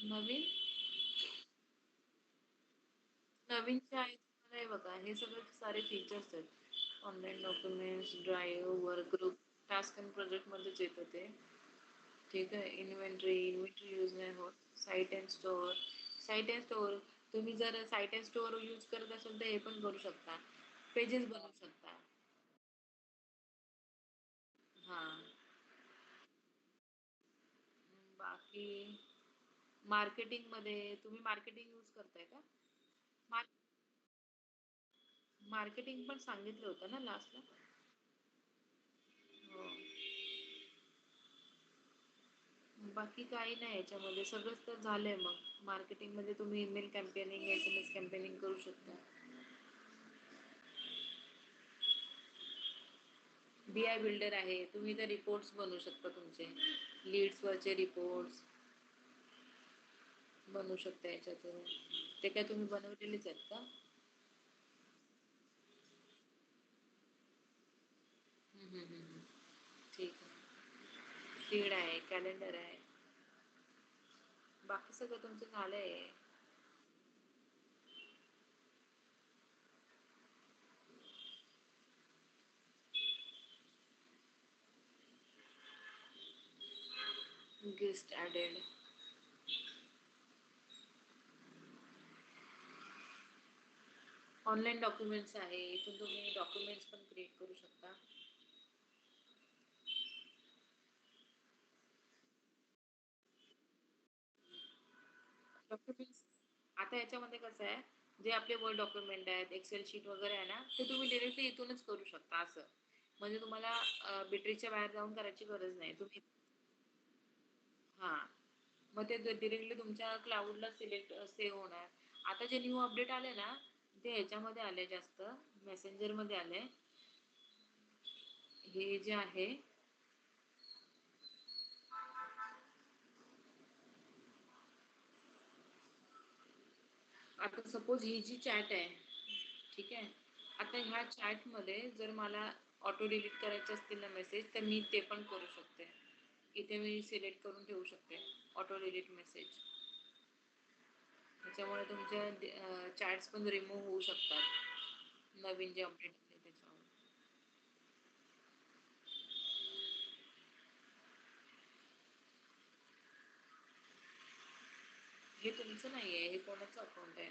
Speaker 1: नवीन नवीनचे आहे तुम्हाला हे बघा, हे सगळे सारे फीचर्स आहेत. Online documents, drive, work group, task and project मध्येच येतं ते. ठीक आहे. इन्व्हेंटरी यूज नाही होत. Site and store, site and store तुम्ही जर साईट अँड स्टोअर यूज करत असाल तर हे पण करू शकता, पेजेस बनवू शकता. हा. बाकी मार्केटिंग मध्ये तुम्ही मार्केटिंग यूज करताय का? मार्केटिंग पण सांगितलं होतं ना लास्टला. हो. बाकी काही नाही याच्यामध्ये, सगळंच तर झालंय. मग मार्केटिंग मध्ये तुम्ही ईमेल कॅम्पेनिंग, SMS कॅम्पेनिंग करू शकता. BI बिल्डर आहे, तुम्ही तर रिपोर्ट्स बनवू शकता, तुमचे लीड्स वरचे रिपोर्ट्स बनवू शकता याच्यातून. ते काय तुम्ही बनवलेलेच आहेत का? ठीक आहे. फीड आहे, कॅलेंडर आहे, बाकी सगळं तुमचं झालंय. Guest added. ऑनलाईन डॉक्युमेंट्स आहे, इथून तुम्ही डॉक्युमेंट्स पण क्रिएट करू शकता. डॉक्युमेंट्स आता याच्यामध्ये कसं आहे, जे आपले वर्ड डॉक्युमेंट आहेत, एक्सेल शीट वगैरे आहे ना, ते तुम्ही डिरेक्टली इथूनच करू शकता असं. म्हणजे तुम्हाला बिटरीच्या बाहेर जाऊन करायची गरज नाही तुम्ही. हा. मग ते डिरेक्टली तुमच्या क्लाउडला सिलेक्ट सेव्ह होणार. आता जे न्यू अपडेट आले ना, ते ह्याच्यामध्ये आले जास्त, मेसेंजर मध्ये आले. हे जे आहे, आता सपोज ही जी चॅट आहे, ठीक आहे. आता ह्या चॅटमध्ये जर मला ऑटो डिलीट करायचे असतील ना मेसेज, तर मी ते पण करू शकते. इथे मी सिलेक्ट करून ठेवू शकते ऑटो डिलीट मेसेज. त्याच्यामुळे तुमच्या चॅट्स पण रिमूव्ह होऊ शकतात नवीन जे अपडेट आहे त्याच्यामुळे. हे तुमचं नाहीये, हे कोणाचं अकाउंट आहे?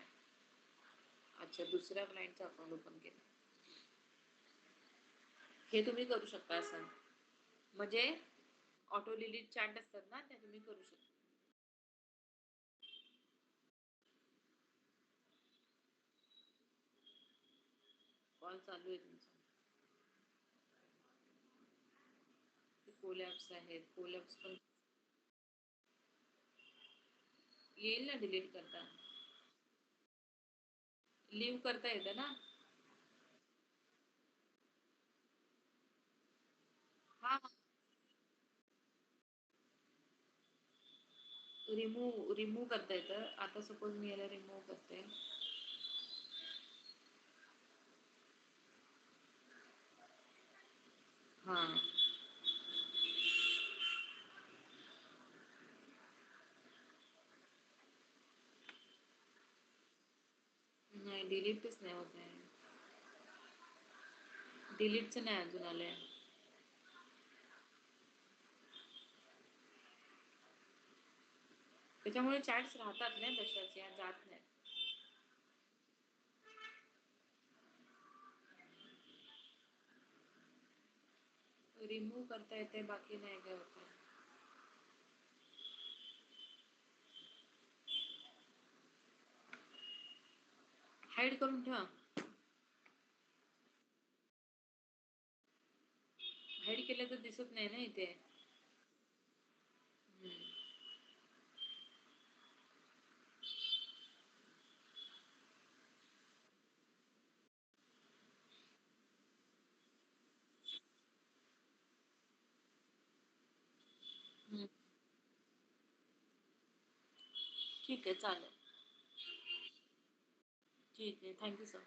Speaker 1: अच्छा, दुसऱ्या क्लायंटचं अकाउंट ओपन केलं. हे तुम्ही करू शकता असं. म्हणजे ऑटो डिलीट चॅट असतात ना, त्या तुम्ही करू शकता. कॉल चालू आहे तुमचा. कोलॅप्स आहेत, कोलॅप्स पण येईल ना डिलीट करता. लिव्ह करता येतं ना. हा, रिमूव्ह करता येतं. आता सपोज मी याला रिमूव्ह करते. हा, नाही डिलीटच नाही होत आहे. डिलीटचं नाही अजून आलंय. त्याच्यामुळे चॅट्स राहतात नाही तशाच, या जात नाही. रिमूव्ह करता येते, बाकी नाही काय होत. हाईड करून ठेवा. हाईड केलं तर दिसत नाही ना इथे. हम्म. हम्म. ठीक आहे, चालेल. ठीक आहे, थँक्यू सर.